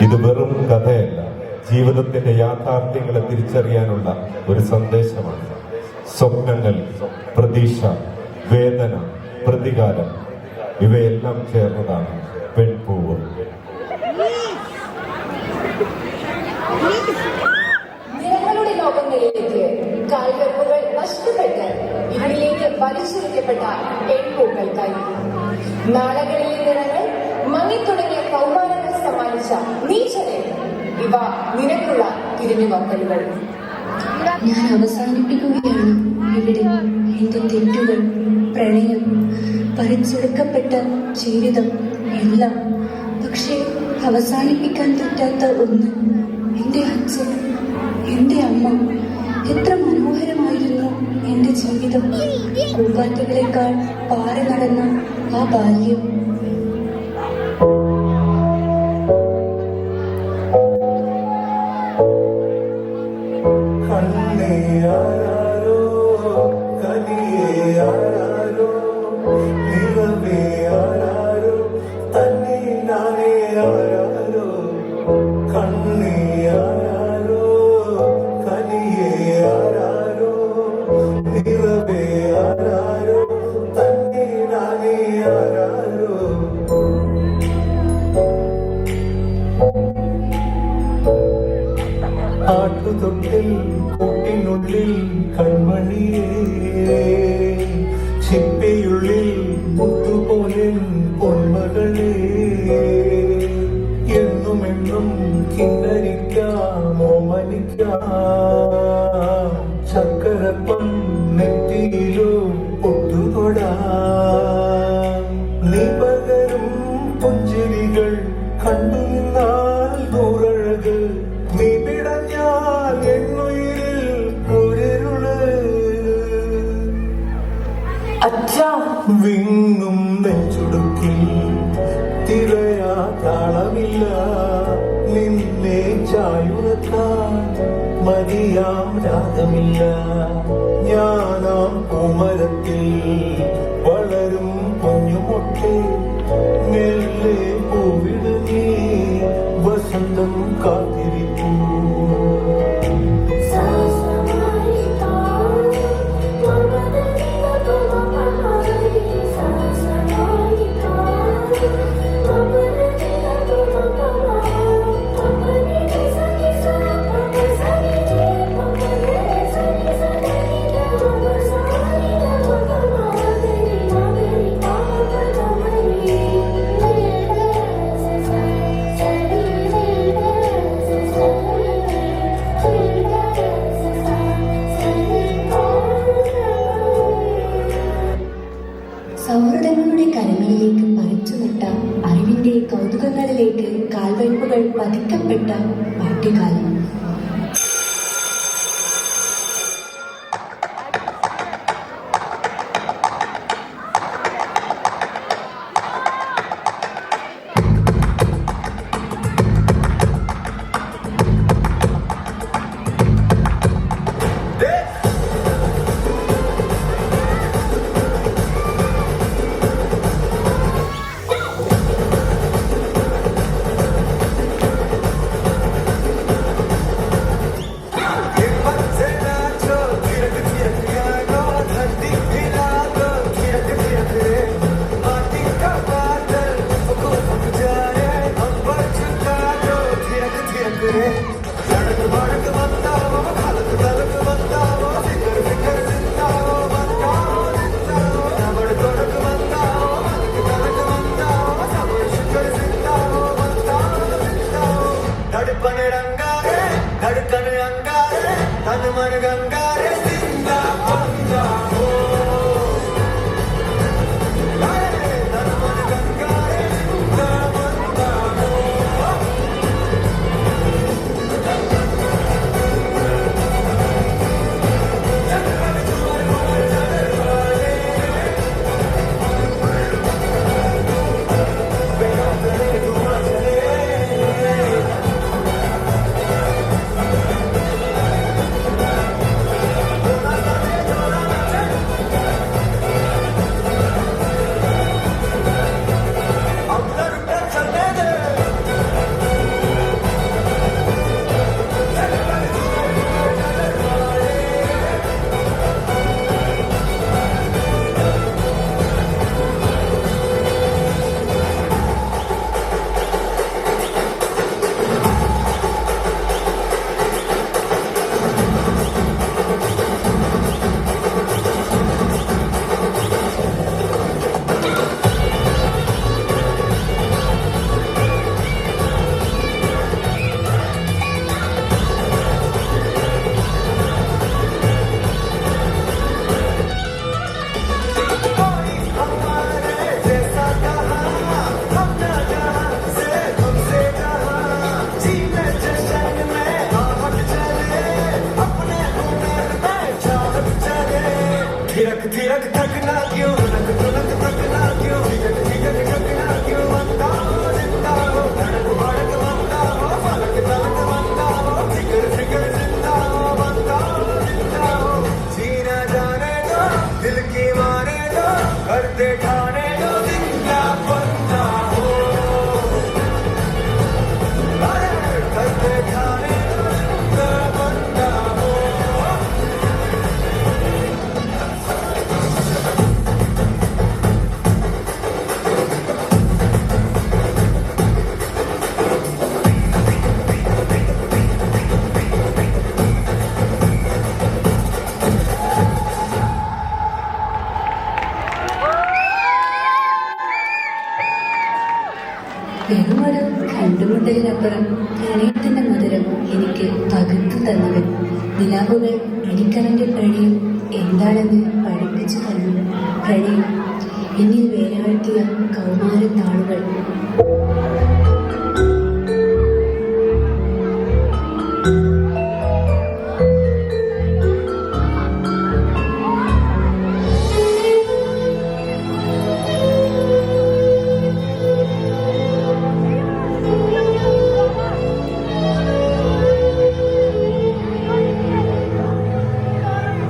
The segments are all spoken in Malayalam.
ഇത് വെറും കഥയല്ല, ജീവിതത്തിന്റെ യാഥാർത്ഥ്യങ്ങളെ തിരിച്ചറിയാനുള്ള ഒരു സന്ദേശമാണ്. സ്വപ്നങ്ങൾ, പ്രതീക്ഷ, വേദന, പ്രതികാരം ഇവയെല്ലാം ചേർന്നതാണ് പെൺപൂവ്. നിറങ്ങളുടെ ലോകങ്ങളിലേക്ക് കാൽവെപ്പുകൾ നഷ്ടപ്പെട്ട് ഇതിലേക്ക് വലിച്ചെറിയപ്പെട്ട പെൺപൂക്കൾക്കായി നാളകളിലെ നിറങ്ങൾ മങ്ങിത്തുടങ്ങിയ കൗമാരങ്ങൾ സമ്മാനിച്ച നീച്ചനെ ഇവ നിനക്കുള്ള തിരിഞ്ഞുനോക്കലുകൾ. ഞാൻ അവസാനിപ്പിക്കുകയാണ് ഇവിടെ എന്റെ തെറ്റുകൾ, പ്രണയം, പറിച്ചെടുക്കപ്പെട്ട ജീവിതം എല്ലാം. പക്ഷേ അവസാനിപ്പിക്കാൻ പറ്റാത്ത ഒന്ന്, എന്റെ അച്ഛൻ, എന്റെ അമ്മ. എത്ര മനോഹരമായിരുന്നു എന്റെ ജീവിതം. പൂങ്കാറ്റുകളെക്കാൾ പാറി നടന്ന ആ ബാല്യം. ആട്ടുതൊട്ടിൽ കൂട്ടിനുള്ളിൽ കൺമണിയേ, ചിപ്പയുള്ളിൽ മുത്തുപോലെ പൊന്മകളേ, എന്നുമെന്നും കിന്നരിക്കാം, ഓമനിക്കാം. ചക്കരപ്പം നെറ്റിയിലും പൊട്ടുതൊടാം. നീ പകരും പുഞ്ചിരികൾ കണ്ടു നിന്നാൽ നൂറഴക്. നീ പിടഞ്ഞാൽ എന്നുയിരിൽ ഒരിരുള്. അച്ഛാ വിങ്ങും നെഞ്ചുടുക്കിൽ തിരയാ താളമില്ല. നിന്നെ ചായുറക്കാൻ മതിയാം രാഗമില്ല. ഞാനാം പൂമരത്തിൽ വളരും കുഞ്ഞുമൊട്ടെ, മെല്ലെ പൂവിടു നീ വസന്തം കാത്തിരിക്കൂ. സൗഹൃദങ്ങളുടെ കരങ്ങളിലേക്ക് പറിച്ചുനട്ട അറിവിന്റെ കൗതുകങ്ങളിലേക്ക് കാൽവയ്പുകൾ പതിക്കപ്പെട്ട പാട്ടുകാലം. വെറുമൊരു കണ്ടുമുട്ടലിനപ്പുറം പ്രണയത്തിന്റെ മധുരം എനിക്ക് പകർത്തു തന്നവൻ. നിലാവുകൾ എനിക്കവന്റെ പ്രണയം എന്താണെന്ന് പഠിപ്പിച്ചു തന്നു. പ്രണയം എന്നിൽ വേരാഴ്ത്തിയ കൗമാരത്താളുകൾ.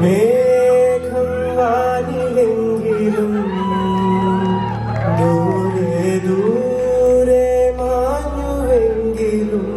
മേഘം വാനിലെങ്കിലും ദൂരെ ദൂരെ മാഞ്ഞുവെങ്കിലും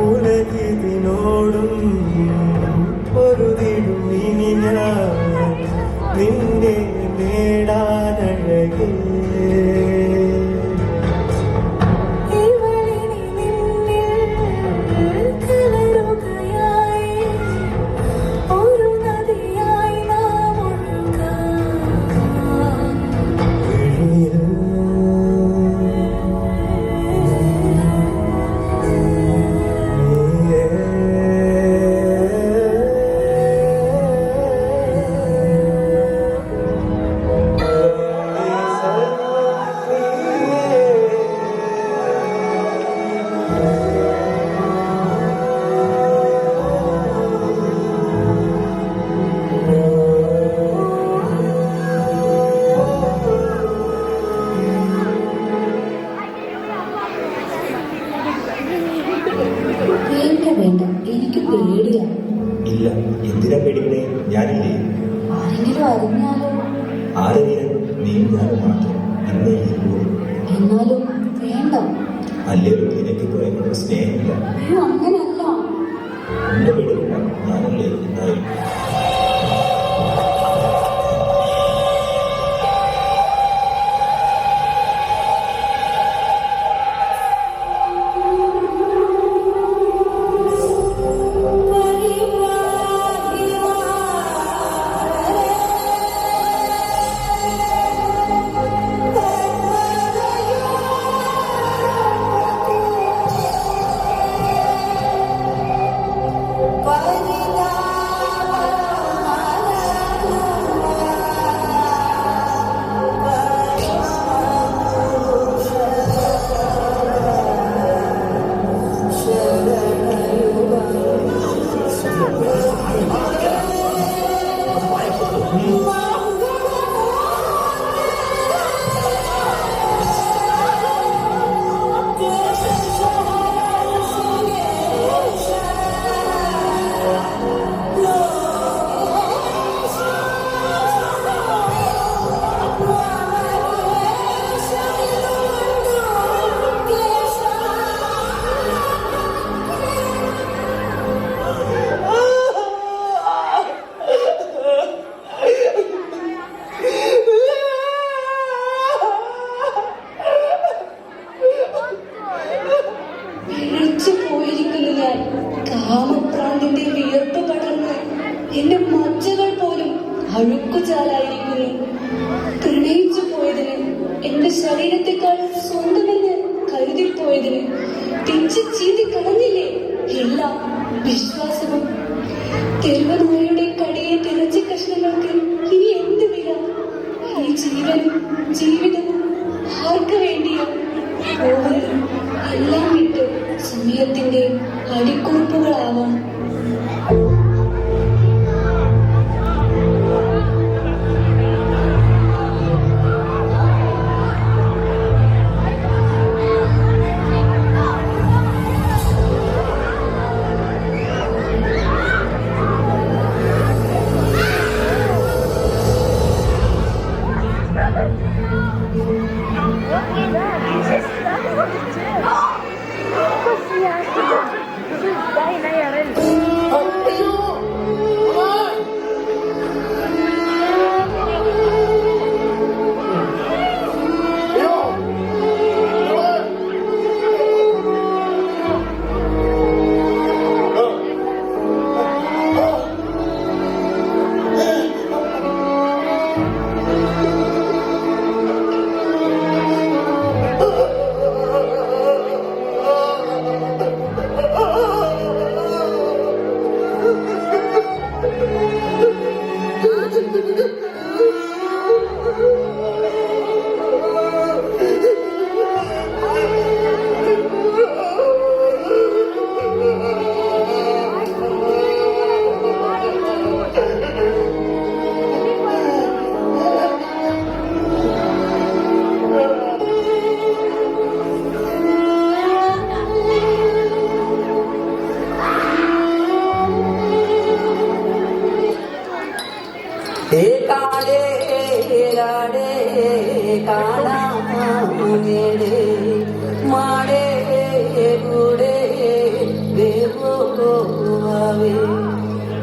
ഉലകിതിനോടും പൊരുതിടും ഇനി ഞാൻ നിന്നെ നേടാനഴകേ. വേണ്ട വേണ്ട, എനിക്ക് പേടിയാ. ഇല്ല, എന്തിനാ പേടിക്കണേ? ഞാനില്ലേ? ആരെങ്കിലും അറിഞ്ഞാലോ? ആരറിയാൻ? നീ ഞാൻ മാത്രം. ഇന്നേ ഇല്ലൂ. എന്നാലും വേണ്ട. അല്ലേലും നിനക്കിപ്പോ എന്നോട് സ്നേഹമില്ല. അയ്യോ, അങ്ങനല്ല. എന്നെ പേടിക്കണ്ട, ഞാനല്ലേ എന്നായി. പോയിരിക്കുന്നു ഞാൻ. കാമപ്രാന്തിന്റെ വിയർപ്പ് പടർന്ന് എന്റെ മജ്ജകൾ പോലും അഴുക്കുചാലായിരിക്കുന്നു. പ്രണയിച്ചു പോയതിന്, എന്റെ ശരീരത്തെക്കാൾ സ്വന്തമെന്ന് കരുതിപ്പോയതിന് പിച്ച് ചീതി കളഞ്ഞില്ലേ എല്ലാം വിശ്വാസവും. തെരുവനായുടെ കടിയെ തിരച്ച കഷ്ണങ്ങൾക്ക് ഇനി എന്ത് വില? ഈ ജീവനും ജീവിതവും ആർക്ക് വേണ്ടിയോ? പോകുന്നു എല്ലാം വിട്ട് സമയത്തിന്റെ അടിക്കുറിപ്പുകളാവാം. What is that?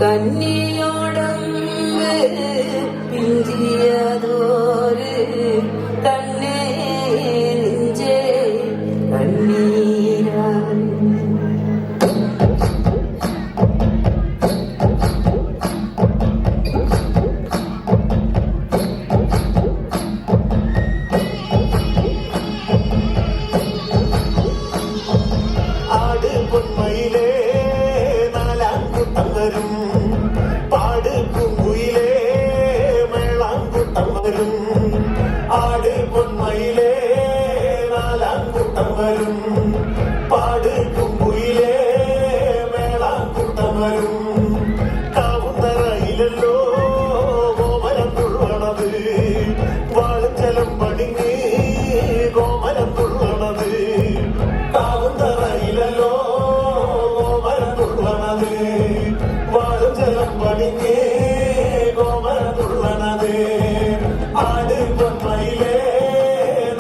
കന്നിയോടങ്ങ് പിഞ്ചിയതോര് കണ്ണേ നെഞ്ചേ കണ്ണീരാൻ. ആട് പൊന്മയിലേ നാലാംകുട്ടം വരും, പാട് പൂങ്കുയിലേ മേളാംകുട്ടം വരും. ആട് പൊന്മയിലേ നാലാംകുട്ടം വരും, പാട് പൂങ്കുയിലേ മേളാംകുട്ടം വരും. കാവുന്നറയിലല്ലോ കോമരം തുള്ളണത്, വാളും പണിങ്ങി കോമരം തുള്ളണത്. കാവുന്നറയിലല്ലോ കോമരം തുള്ളണത്, വാളും പണിങ്ങി കോമരം തുള്ളണത്. ആട് പൊന്മയിലേ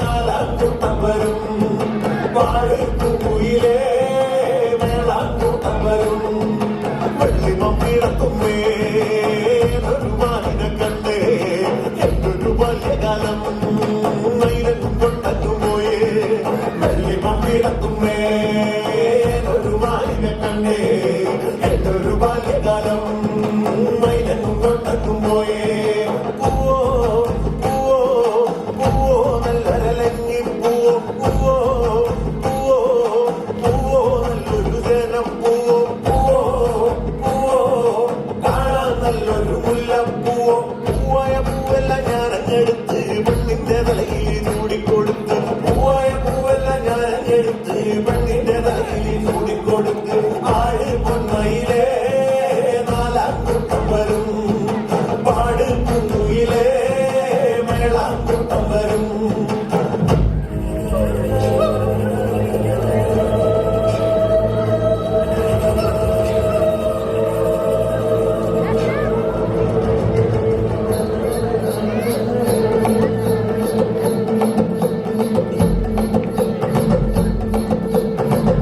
നാലാംകുട്ടം വരും, പാട് പൂങ്കുയിലേ മേളാംകുട്ടം വരും. വെള്ളിമമ്മിടത്തുമ്മേ നെടുമാലിനെ കണ്ടേ, എന്തൊരു ബാല്യകാലം മയിലും കൊണ്ടു പോയേ. വെള്ളിമമ്മിടത്തുമ്മേ നെടുമാലിനെ കണ്ടേ, എന്തൊരു ബാല്യകാലം മയിലും കൊണ്ടു പോയേ. പൂവോ പൂവോ പൂവോ നല്ലരലങ്ങി പൂവോ, പൂവോ പൂവോ പൂവോ നല്ലൊരു ജനം പൂവോ, പൂവോ പൂവോ കാണാൻ നല്ലൊരു മുല്ലപ്പൂവോ. പൂവായ പൂവെല്ലാം ഞാനങ്ങെടുത്ത് പെണ്ണിന്റെ തലയിൽ ചൂടിക്കൊടുത്ത്, പൂവായ പൂവെല്ലാം ഞാനങ്ങെടുത്ത് പെണ്ണിന്റെ തലയിൽ ചൂടിക്കൊടുത്ത്. ആട് പൊന്മയിലേ നാലാംകുട്ടം വരും, പാട് പൂങ്കുയിലേ മേളാംകുട്ടം വരും.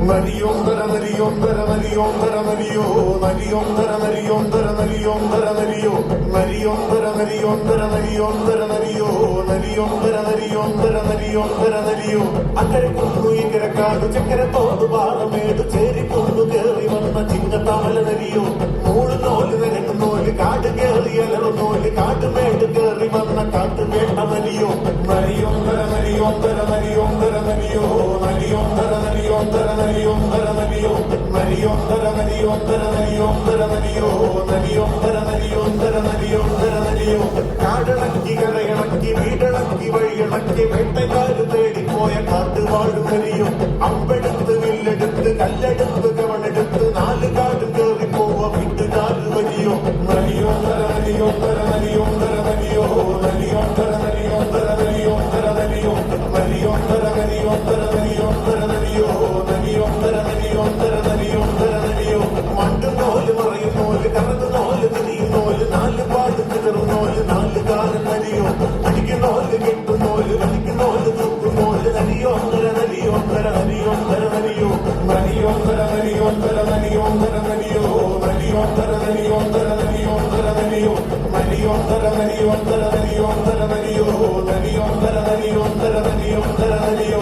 നരിയോന്തര നരിയോന്തര നരിയോന്തര നരിയോ, നരിയോന്തര നരിയോന്തര നരിയോന്തര നരിയോ, നരിയോന്തര നരിയോന്തര നരിയോന്തര നരിയോ, നരിയോന്തര നരിയോന്തര നരിയോന്തര നരിയോ. അക്കരെ കൊന്നു ഇക്കരക്കാട് ചക്കര തോന്നു പാറമേട് ചേരി കൊന്നു കേറി വന്ന ചിങ്ങത്താമല നരിയോ. നൂല് നോല് നിരങ്ങുന്നോല് കാട് കേറി അലറുന്നോല് കാട്ടുമേട് കേറി വന്ന കാട്ടുവേട്ട നരിയോ. നരിയോന്തര നരിയോന്തര നരിയോന്തര നരിയോ, നരിയോന്തര നരിയോന്തര നരിയോന്തര നരിയോ, നരിയോന്തര നരിയോന്തര നരിയോന്തര നരിയോ, നരിയോന്തര നരിയോന്തര നരിയോന്തര നരിയോ. കാടിളക്കി കരയിളക്കി വീടിളക്കി വഴിയിളക്കി വേട്ടക്കാര് തേടിപ്പോയ കാട്ടുവാഴു നരിയോ. അമ്പെടുത്ത് വില്ലെടുത്ത് കല്ലെടുത്ത് കവണെടുത്ത് നാല് കാട് കേറി പോവ വീട്ടുകാര് വരിയോ. നരിയോന്തര നരിയോന്തര നരിയോന്തര നരിയോ, നരിയോന്തര നരിയോന്തര നരിയോന്തര നരിയോ, നരിയോന്തര നരിയോന്തര നരിയോന്തര നരിയോ, നരിയോന്തര നരിയോന്തര നരിയോന്തര നരിയോ. മണ്ടു നോല് മറയുന്നോല് കറന്നു നോല് തിരിയുന്നോല് നാല് പാട് കിടറുന്നോല് നാല് കാലം നരിയോ. അടിക്കുന്നോല് കെട്ടുന്നോല് വലിക്കുന്നോല് തൂക്കുന്നോല് നരിയോന്തര നരിയോന്തര നരിയോന്തര നരിയോ. നരിയോന്തര നരിയോന്തര നരിയോന്തര നരിയോ, നരിയോന്തര നരിയോന്തര നരിയോന്തര നരിയോ, നരിയോന്തര നരിയോന്തര നരിയോന്തര നരിയോ, നരിയോന്തര നരിയോന്തര നരിയോന്തര നരിയോ.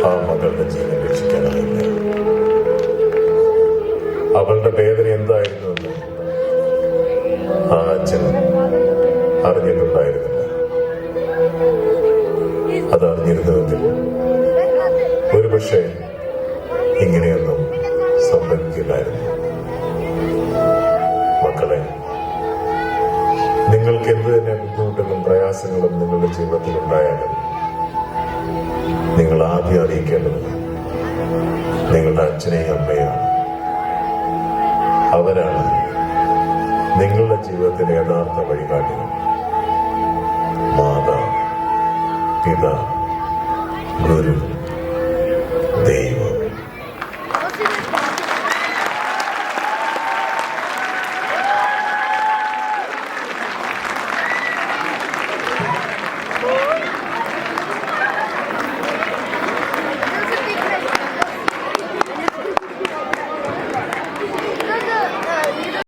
ആ മകളുടെ ജീവൻ രക്ഷിക്കാനായില്ല. അവളുടെ വേദന എന്തായിരുന്നുവെന്ന് ആ അച്ഛൻ അറിഞ്ഞിട്ടുണ്ടായിരുന്നില്ല. അതറിഞ്ഞിരുന്നുവെങ്കിൽ ഒരുപക്ഷെ ഇങ്ങനെയൊന്നും സംഭവിക്കില്ലായിരുന്നു. മക്കളെ, നിങ്ങൾക്ക് എന്ത് തന്നെ ബുദ്ധിമുട്ടുകളും പ്രയാസങ്ങളും നിങ്ങളുടെ ജീവിതത്തിൽ ഉണ്ടായാലും നിങ്ങൾ ആദ്യം അറിയിക്കേണ്ടത് നിങ്ങളുടെ അച്ഛനെയും അമ്മയാണ്. അവരാണ് നിങ്ങളുടെ ജീവിതത്തിലെ യഥാർത്ഥ വഴികാട്ടികൾ.